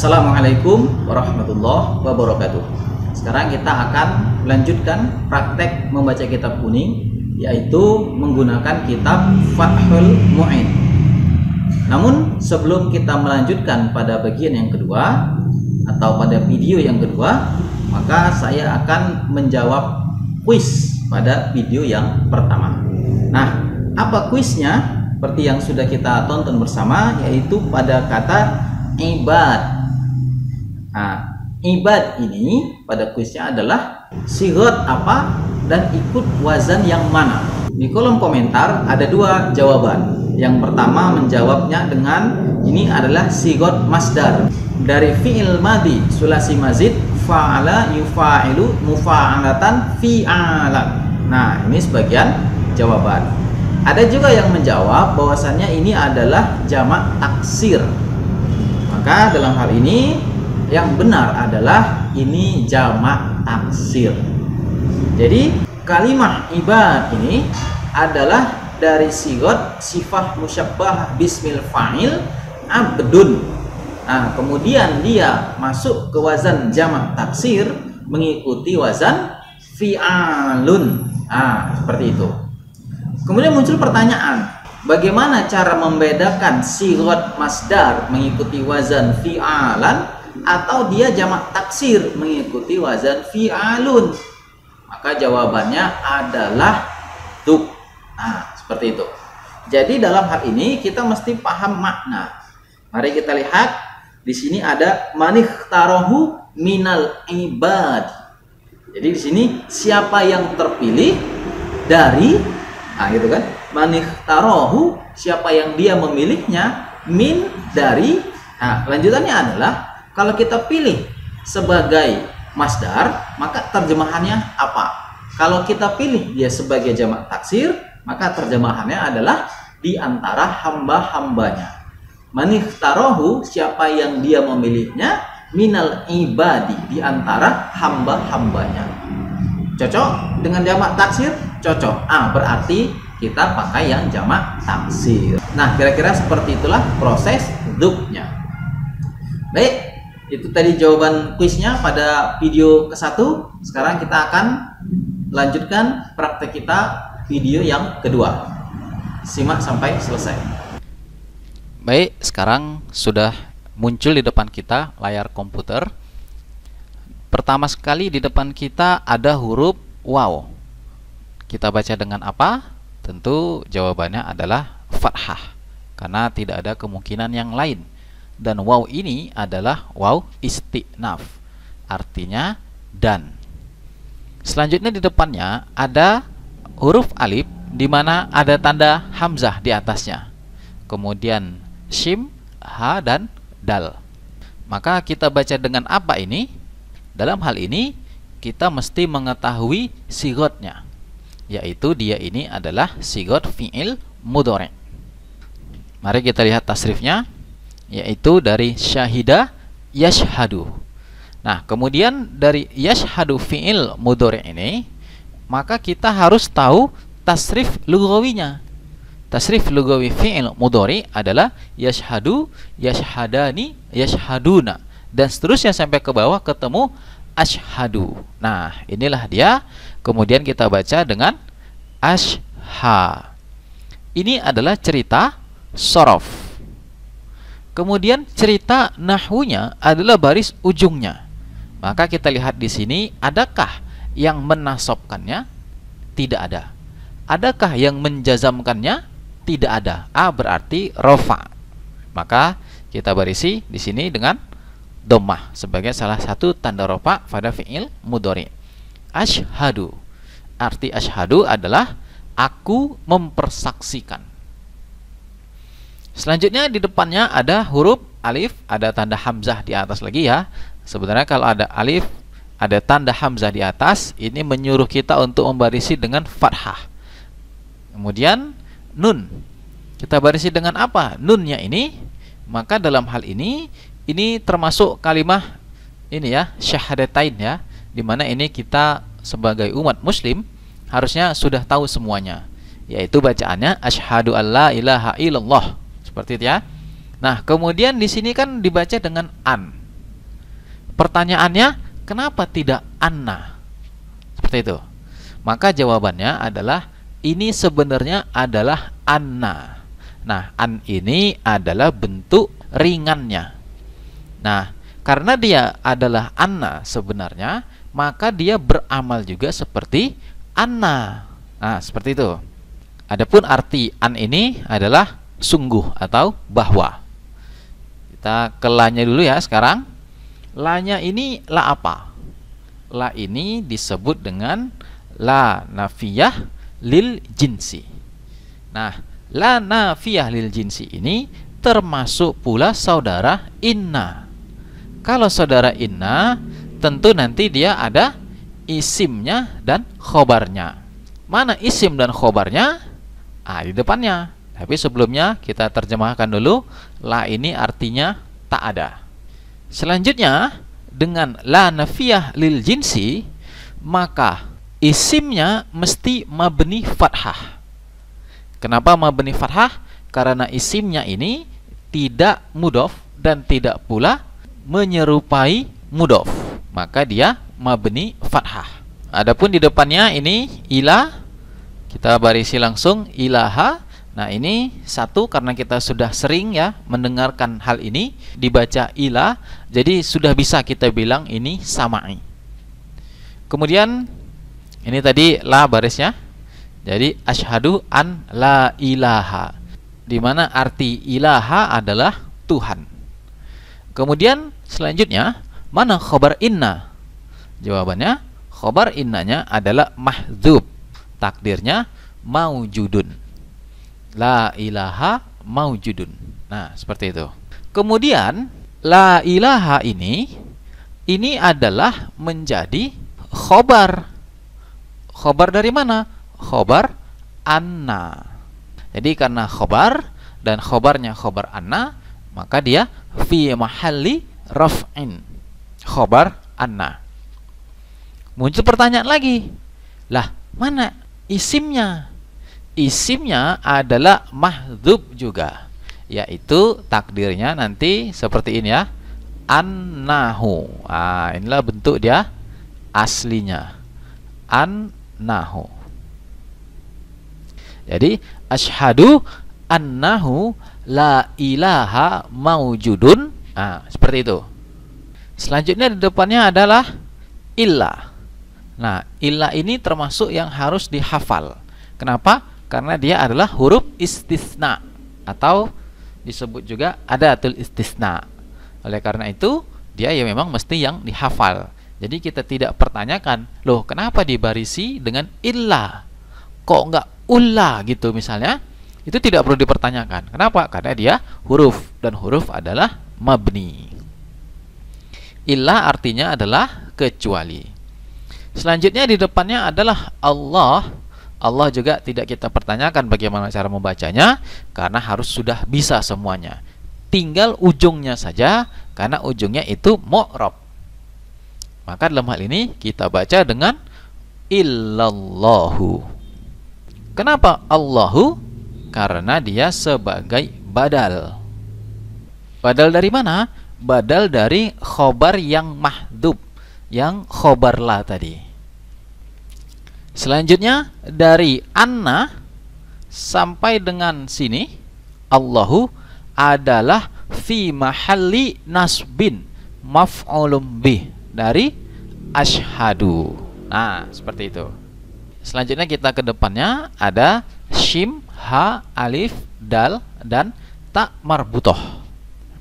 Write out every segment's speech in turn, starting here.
Assalamualaikum warahmatullahi wabarakatuh. Sekarang kita akan melanjutkan praktek membaca kitab kuning, yaitu menggunakan kitab Fathul Mu'in. Namun sebelum kita melanjutkan pada bagian yang kedua atau pada video yang kedua, maka saya akan menjawab kuis pada video yang pertama. Nah, apa kuisnya? Seperti yang sudah kita tonton bersama, yaitu pada kata ibad. Nah, ibad ini pada kuisnya adalah sigot apa dan ikut wazan yang mana. Di kolom komentar ada dua jawaban. Yang pertama menjawabnya dengan ini adalah sigot masdar dari fi'il madi sulasi mazid fa'ala yufa'ilu mufa'alatan fi'alan. Nah, ini sebagian jawaban. Ada juga yang menjawab bahwasannya ini adalah jamak taksir. Maka dalam hal ini yang benar adalah ini jamak taksir. Jadi kalimah ibad ini adalah dari sigot sifah musyabbah bismil fa'il abdun. Nah, kemudian dia masuk ke wazan jamak taksir mengikuti wazan fi'alun. Nah, seperti itu. Kemudian muncul pertanyaan, bagaimana cara membedakan sigot masdar mengikuti wazan fi'alan atau dia jamak taksir mengikuti wazan fi'alun? Maka jawabannya adalah duk. Nah, seperti itu. Jadi dalam hal ini kita mesti paham makna. Mari kita lihat di sini ada manikhtarohu minal ibad. Jadi di sini siapa yang terpilih dari, nah gitu kan? Manikhtarohu, siapa yang dia memilihnya, min dari. Nah, lanjutannya adalah kalau kita pilih sebagai masdar, maka terjemahannya apa? Kalau kita pilih dia sebagai jamak taksir, maka terjemahannya adalah di antara hamba-hambanya. Manikhtarohu, siapa yang dia memilihnya, minal ibadi, di antara hamba-hambanya. Cocok dengan jamak taksir? Cocok. Berarti kita pakai yang jamak taksir. Nah, kira-kira seperti itulah proses duknya. Baik. Itu tadi jawaban kuisnya pada video ke-1. Sekarang kita akan lanjutkan praktek kita video yang kedua. Simak sampai selesai. Baik, sekarang sudah muncul di depan kita layar komputer. Pertama sekali di depan kita ada huruf waw. Kita baca dengan apa? Tentu jawabannya adalah fathah, karena tidak ada kemungkinan yang lain. Dan waw ini adalah waw istinaf, artinya dan. Selanjutnya di depannya ada huruf alif di mana ada tanda hamzah di atasnya. Kemudian shim, ha dan dal. Maka kita baca dengan apa ini? Dalam hal ini kita mesti mengetahui sigotnya, yaitu dia ini adalah sigot fi'il mudhari'. Mari kita lihat tasrifnya, yaitu dari syahida yashhadu. Nah, kemudian dari yashhadu fi'il mudhari' ini, maka kita harus tahu tasrif lugawinya. Tasrif lugawi fi'il mudhari' adalah yashhadu, yashhadani, yashhaduna, dan seterusnya sampai ke bawah ketemu ashhadu. Nah, inilah dia. Kemudian kita baca dengan ashha. Ini adalah cerita sorof. Kemudian cerita nahwunya adalah baris ujungnya. Maka kita lihat di sini, adakah yang menasobkannya? Tidak ada. Adakah yang menjazamkannya? Tidak ada. Berarti rofa. Maka kita barisi di sini dengan dhammah sebagai salah satu tanda rofa pada fi'il mudhari'. Ashhadu. Arti ashhadu adalah aku mempersaksikan. Selanjutnya di depannya ada huruf alif, ada tanda hamzah di atas lagi ya. Sebenarnya kalau ada alif, ada tanda hamzah di atas, ini menyuruh kita untuk membarisi dengan fathah. Kemudian nun. Kita barisi dengan apa? Nunnya ini. Maka dalam hal ini termasuk kalimah ini ya, syahadatain ya, dimana ini kita sebagai umat muslim harusnya sudah tahu semuanya, yaitu bacaannya asyhadu alla ilaha illallah. Seperti itu ya. Nah, kemudian di sini kan dibaca dengan an. Pertanyaannya, kenapa tidak anna? Seperti itu. Maka jawabannya adalah ini sebenarnya adalah anna. Nah, an ini adalah bentuk ringannya. Nah, karena dia adalah anna sebenarnya, maka dia beramal juga seperti anna. Nah, seperti itu. Adapun arti an ini adalah sungguh atau bahwa. Kita ke la-nya dulu ya sekarang. La-nya ini la apa? La ini disebut dengan la nafiyah lil jinsi. Nah, la nafiyah lil jinsi ini termasuk pula saudara inna. Kalau saudara inna, tentu nanti dia ada isimnya dan khobarnya. Mana isim dan khobarnya? Di depannya. Tapi sebelumnya kita terjemahkan dulu. La ini artinya tak ada. Selanjutnya, dengan la nafiyah lil jinsi, maka isimnya mesti mabni fathah. Kenapa mabni fathah? Karena isimnya ini tidak mudhof dan tidak pula menyerupai mudhof, maka dia mabni fathah. Adapun di depannya ini ila, kita barisi langsung ilaha. Nah, ini satu karena kita sudah sering ya mendengarkan hal ini dibaca ila, jadi sudah bisa kita bilang ini sama'i. Kemudian ini tadi la barisnya. Jadi asyhadu an la ilaha, di mana arti ilaha adalah Tuhan. Kemudian selanjutnya, mana khobar inna? Jawabannya, khobar innanya adalah mahdzub. Takdirnya maujudun. La ilaha maujudun. Nah, seperti itu. Kemudian la ilaha ini adalah menjadi khobar. Khobar dari mana? Khobar anna. Jadi karena khobar dan khobarnya khobar anna, maka dia fi mahalli raf'in, khobar anna. Muncul pertanyaan lagi, lah mana isimnya? Isimnya adalah mahdzub juga, yaitu takdirnya nanti seperti ini ya, annahu. Inilah bentuk dia aslinya, annahu. Jadi asyhadu annahu la ilaha maujudun. Seperti itu. Selanjutnya di depannya adalah illa. Nah, illa ini termasuk yang harus dihafal. Kenapa? Karena dia adalah huruf istisna atau disebut juga adatul istisna. Oleh karena itu, dia ya memang mesti yang dihafal. Jadi kita tidak pertanyakan, loh kenapa dibarisi dengan illa? Kok enggak ulla gitu misalnya? Itu tidak perlu dipertanyakan. Kenapa? Karena dia huruf, dan huruf adalah mabni. Illa artinya adalah kecuali. Selanjutnya di depannya adalah Allah. Allah juga tidak kita pertanyakan bagaimana cara membacanya, karena harus sudah bisa semuanya. Tinggal ujungnya saja, karena ujungnya itu mu'rab. Maka dalam hal ini kita baca dengan illallahu. Kenapa Allahu? Karena dia sebagai badal. Badal dari mana? Badal dari khobar yang mahdub, yang khobar la tadi. Selanjutnya dari anna sampai dengan sini, Allahu adalah fi mahalli nasbin maf'ulun bih, dari asyhadu. Nah, seperti itu. Selanjutnya kita ke depannya ada shim, ha, alif, dal, dan ta marbutoh.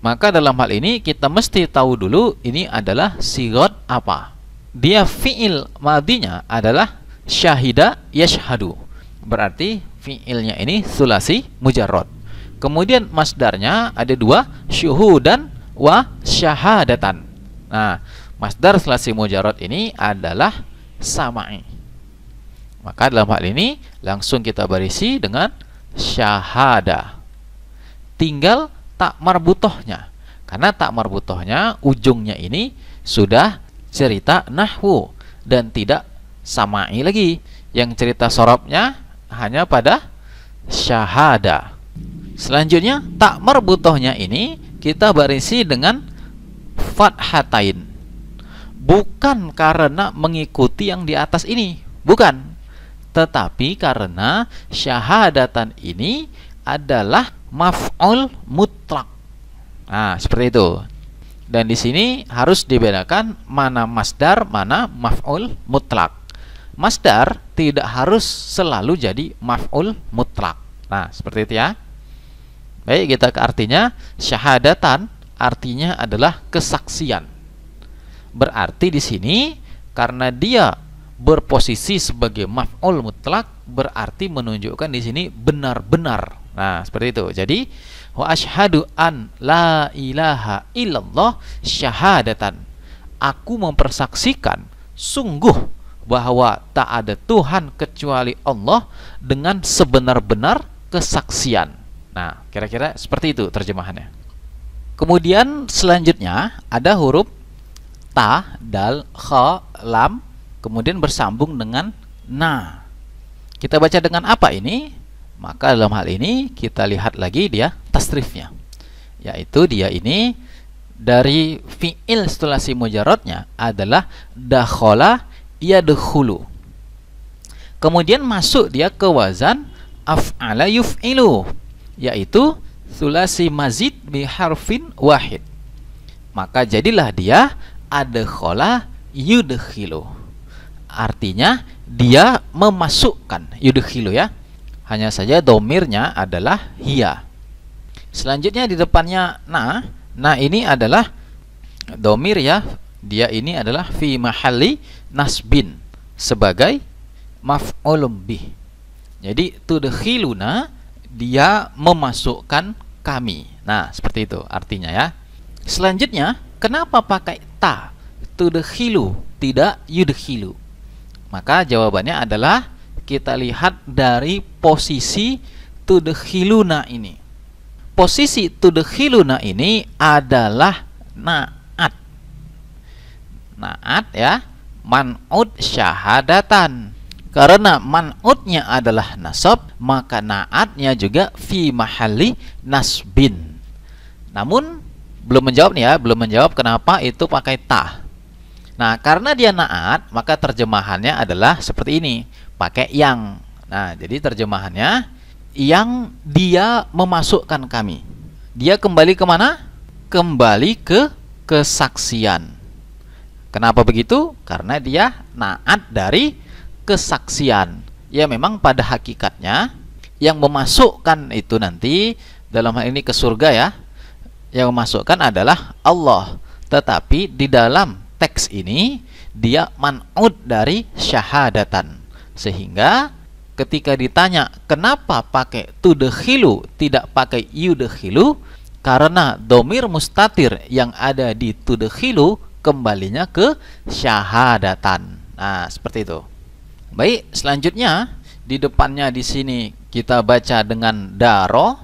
Maka dalam hal ini kita mesti tahu dulu ini adalah sigot apa. Dia fi'il madinya adalah syahida yashhadu. Berarti fi'ilnya ini sulasi mujarrad. Kemudian masdarnya ada dua, syuhudan wa syahadatan. Nah, masdar sulasi mujarrad ini adalah sama'i. Maka dalam hal ini langsung kita barisi dengan syahada. Tinggal tak marbutohnya. Karena tak marbutohnya ujungnya ini sudah cerita nahwu dan tidak sama'i lagi. Yang cerita sorobnya hanya pada syahada. Selanjutnya tak marbutohnya ini kita barisi dengan fathatain. bukan karena mengikuti yang di atas ini, bukan, tetapi karena syahadatan ini adalah maf'ul mutlak. Nah, seperti itu. Dan di sini harus dibedakan mana masdar, mana maf'ul mutlak. Masdar tidak harus selalu jadi maf'ul mutlak. Nah, seperti itu ya. Baik, kita ke artinya. Syahadatan artinya adalah kesaksian. Berarti di sini karena dia berposisi sebagai maf'ul mutlak, berarti menunjukkan di sini benar-benar. Nah, seperti itu. Jadi wa asyhadu an la ilaha illallah syahadatan. Aku mempersaksikan sungguh bahwa tak ada Tuhan kecuali Allah dengan sebenar-benar kesaksian. Nah, kira-kira seperti itu terjemahannya. Kemudian selanjutnya ada huruf ta, dal, kha, lam, kemudian bersambung dengan na. Kita baca dengan apa ini? Maka dalam hal ini kita lihat lagi dia tasrifnya, yaitu dia ini dari fi'il sulasi mujarradnya adalah dakhala yadkhulu. Kemudian masuk dia ke wazan af'ala yuf'ilu, yaitu sulasi mazid bi harfin wahid. Maka jadilah dia adkhala yudkhilu. Artinya dia memasukkan, yudkhilu ya. Hanya saja domirnya adalah hiya. Selanjutnya di depannya na. Na ini adalah domir ya. Dia ini adalah fi mahalli nasbin sebagai maf'ulun bih. Jadi tudkhiluna, dia memasukkan kami. Nah, seperti itu artinya ya. Selanjutnya, kenapa pakai ta? Tudkhilu, tidak yudkhilu. Maka jawabannya adalah kita lihat dari posisi tudkhiluna ini. Posisi tudkhiluna ini adalah na'at. Na'at ya, man'ud syahadatan. Karena man'udnya adalah nasab, maka na'atnya juga fi mahalli nasbin. Namun belum menjawab nih ya, belum menjawab kenapa itu pakai ta. Nah, karena dia na'at, maka terjemahannya adalah seperti ini, pakai yang. Nah, jadi terjemahannya yang dia memasukkan kami. Dia kembali kemana? Kembali ke kesaksian. Kenapa begitu? Karena dia na'at dari kesaksian. Ya, memang pada hakikatnya yang memasukkan itu nanti dalam hal ini ke surga ya, yang memasukkan adalah Allah. Tetapi di dalam teks ini dia man'ud dari syahadatan. Sehingga ketika ditanya kenapa pakai tudkhilu tidak pakai yudkhilu, karena domir mustatir yang ada di tudkhilu kembalinya ke syahadatan. Nah, seperti itu. Baik, selanjutnya di depannya di sini kita baca dengan daro,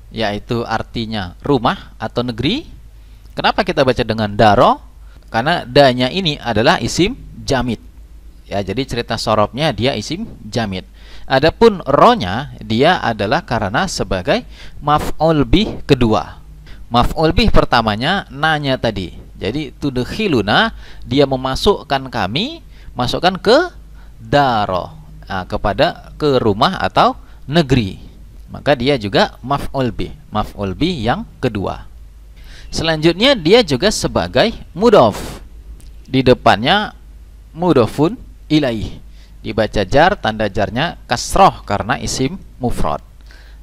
yaitu artinya rumah atau negeri. Kenapa kita baca dengan daro? Karena danya ini adalah isim jamid. Ya, jadi cerita sorobnya dia isim jamid. Adapun ronya dia adalah karena sebagai maf'ul bih kedua. Maf'ul bih pertamanya nanya tadi. Jadi tudkhiluna, dia memasukkan kami, masukkan ke daro, nah, kepada ke rumah atau negeri. Maka dia juga maf'ul bih yang kedua. Selanjutnya dia juga sebagai mudhof. Di depannya mudhofun ilaih. Dibaca jar, tanda jarnya kasroh karena isim mufrad.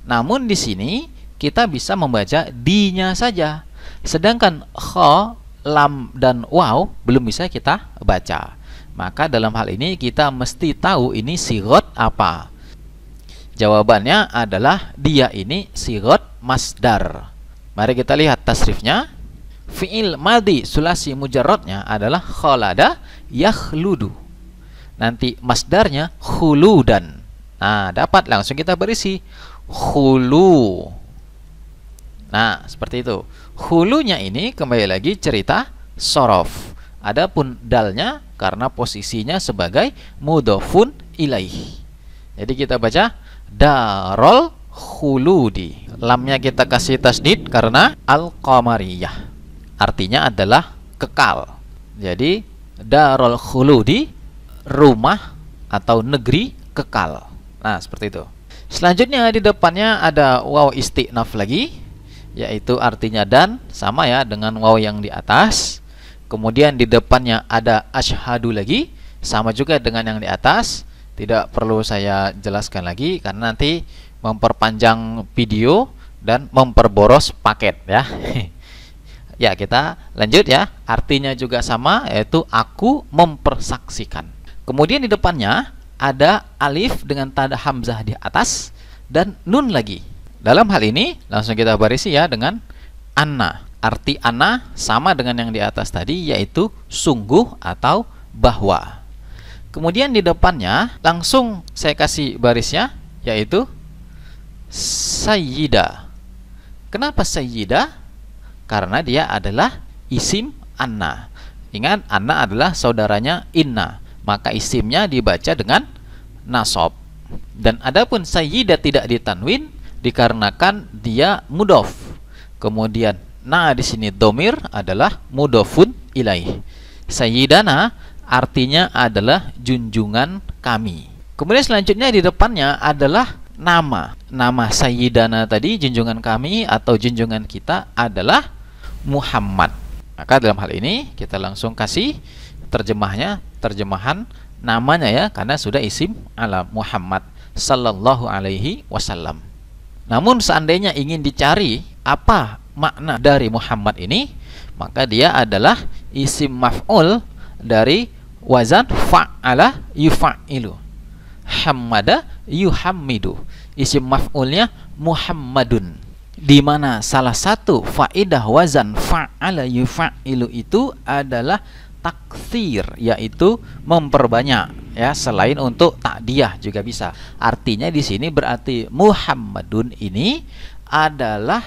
Namun di sini kita bisa membaca di-nya saja. Sedangkan kha, lam dan waw belum bisa kita baca. Maka dalam hal ini kita mesti tahu ini sigot apa. Jawabannya adalah dia ini sigot masdar. Mari kita lihat tasrifnya. Fi'il madhi sulasi mujarradnya adalah khalada yakhludu. Nanti masdarnya khuludan. Nah, dapat langsung kita berisi khulu. Nah, seperti itu. Khulunya ini kembali lagi cerita sorof. Adapun dalnya karena posisinya sebagai mudhofun ilaih. Jadi kita baca darul khuludi. Lamnya kita kasih tasdid karena al-qamariyah. Artinya adalah kekal. Jadi darul khuludi, rumah atau negeri kekal. Nah, seperti itu. Selanjutnya di depannya ada waw isti'naf lagi, yaitu artinya dan, sama ya dengan waw yang di atas. Kemudian di depannya ada asyhadu lagi, sama juga dengan yang di atas. Tidak perlu saya jelaskan lagi karena nanti memperpanjang video dan memperboros paket ya. Ya, kita lanjut ya. Artinya juga sama, yaitu aku mempersaksikan. Kemudian di depannya ada alif dengan tanda hamzah di atas dan nun lagi. Dalam hal ini langsung kita barisi ya dengan anna. Arti anna sama dengan yang di atas tadi, yaitu sungguh atau bahwa. Kemudian di depannya langsung saya kasih barisnya, yaitu sayyidah. Kenapa sayyidah? Karena dia adalah isim anna. Ingat, anna adalah saudaranya inna, maka isimnya dibaca dengan nasab. Dan adapun sayyidah tidak ditanwin dikarenakan dia mudhof. Kemudian di sini domir adalah mudhofun ilaih. Sayyidana artinya adalah junjungan kami. Kemudian selanjutnya di depannya adalah nama. Nama sayyidana tadi, junjungan kami atau junjungan kita, adalah Muhammad. Maka dalam hal ini kita langsung kasih terjemahan namanya ya, karena sudah isim alam, Muhammad sallallahu alaihi wasallam. Namun seandainya ingin dicari apa makna dari Muhammad ini, maka dia adalah isim maf'ul dari wazan fa'ala yufa'ilu, hammada yuhammidu. Isim maf'ulnya Muhammadun, di mana salah satu faidah wazan fa'ala yufa'ilu itu adalah taktsir, yaitu memperbanyak ya, selain untuk takdiyah juga bisa. Artinya di sini berarti Muhammadun ini adalah,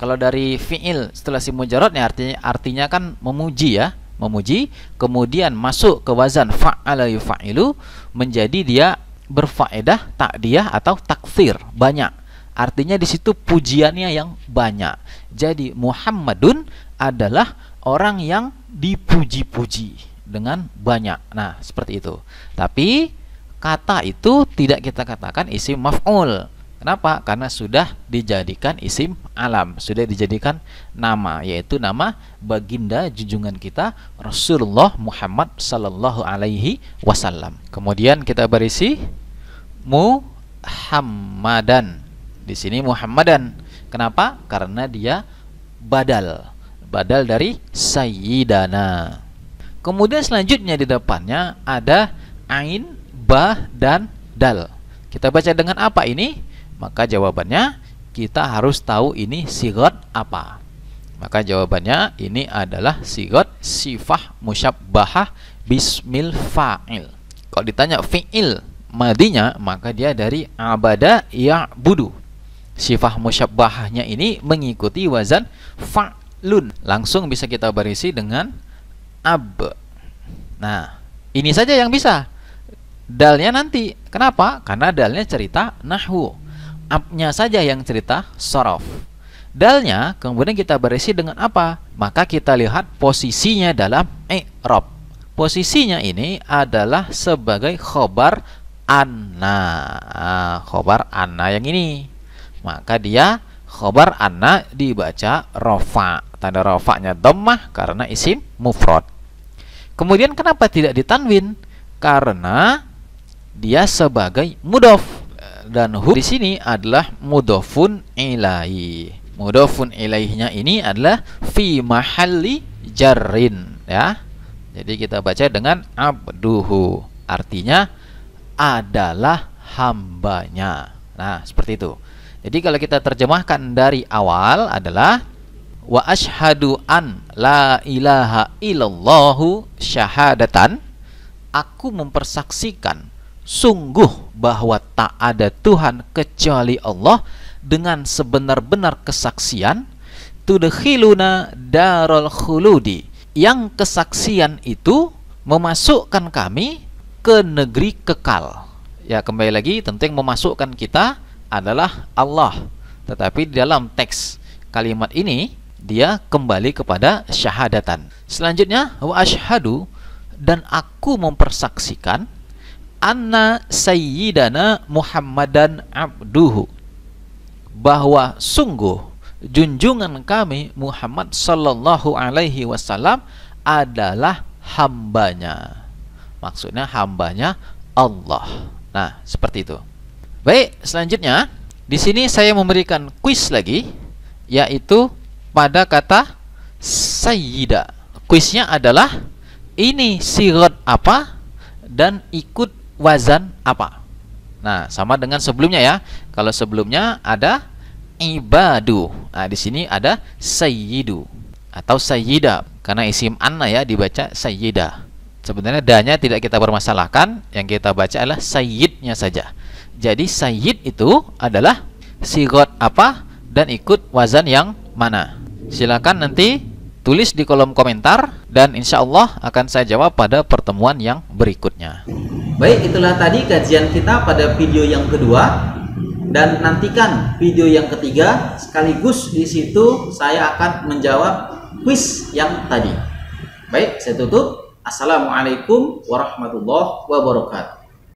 kalau dari fi'il setelah si mujarrad ya, artinya kan memuji ya, memuji. Kemudian masuk ke wazan fa'ala yufa'ilu, menjadi dia berfaedah takdiyah atau taktsir, banyak. Artinya di situ pujiannya yang banyak. Jadi Muhammadun adalah orang yang dipuji-puji dengan banyak. Nah, seperti itu. Tapi kata itu tidak kita katakan isim maf'ul. Kenapa? Karena sudah dijadikan isim alam, sudah dijadikan nama, yaitu nama baginda junjungan kita Rasulullah Muhammad sallallahu alaihi wasallam. Kemudian kita berisi Muhammadan. Di sini Muhammadan. Kenapa? Karena dia badal dari sayyidana. Kemudian selanjutnya di depannya ada ain, ba, dan dal. Kita baca dengan apa ini? Maka jawabannya kita harus tahu ini sigat apa. Maka jawabannya ini adalah sigat sifah musyabbahah bismil fa'il. Kalau ditanya fi'il madinya, maka dia dari abada ya'budu. Sifah musyabbahahnya ini mengikuti wazan fa'lun. Langsung bisa kita barisi dengan ab. Nah, ini saja yang bisa. Dalnya nanti. Kenapa? Karena dalnya cerita nahwu. Abnya saja yang cerita sorof. Dalnya kemudian kita berisi dengan apa? Maka kita lihat posisinya dalam i'rab. Posisinya ini adalah sebagai khobar anna. Khobar anna yang ini. Maka dia khobar anna dibaca rofa. Tanda rofanya dhammah karena isim mufrad. Kemudian kenapa tidak ditanwin? Karena dia sebagai mudhof. Dan hu di sini adalah mudhofun ilaihi. Mudhofun ilaihnya ini adalah fi mahalli jarrin ya. Jadi kita baca dengan abduhu. Artinya adalah hambanya. Nah, seperti itu. Jadi kalau kita terjemahkan dari awal adalah wa asyhadu an la ilaha illallahu syahadatan, aku mempersaksikan sungguh bahwa tak ada Tuhan kecuali Allah dengan sebenar-benar kesaksian, tudkhiluna darul khuludi, yang kesaksian itu memasukkan kami ke negeri kekal. Ya, kembali lagi tentu yang memasukkan kita adalah Allah. Tetapi di dalam teks kalimat ini dia kembali kepada syahadatan. Selanjutnya, wa asyhadu, dan aku mempersaksikan, anna sayyidana Muhammadan abduhu, bahwa sungguh junjungan kami Muhammad sallallahu alaihi wasallam adalah hambanya. Maksudnya hambanya Allah. Nah, seperti itu. Baik, selanjutnya di sini saya memberikan kuis lagi, yaitu pada kata sayyida. Kuisnya adalah ini sigat apa dan ikut wazan apa. Nah, sama dengan sebelumnya ya. Kalau sebelumnya ada ibadu. Nah, di sini ada sayyidu atau sayyida karena isim anna ya, dibaca sayyida. Sebenarnya danya tidak kita permasalahkan, yang kita baca adalah sayyidnya saja. Jadi sayyid itu adalah sigat apa dan ikut wazan yang mana. Silakan nanti tulis di kolom komentar dan insya Allah akan saya jawab pada pertemuan yang berikutnya. Baik, itulah tadi kajian kita pada video yang kedua, dan nantikan video yang ketiga, sekaligus di situ saya akan menjawab kuis yang tadi. Baik, saya tutup. Assalamualaikum warahmatullahi wabarakatuh.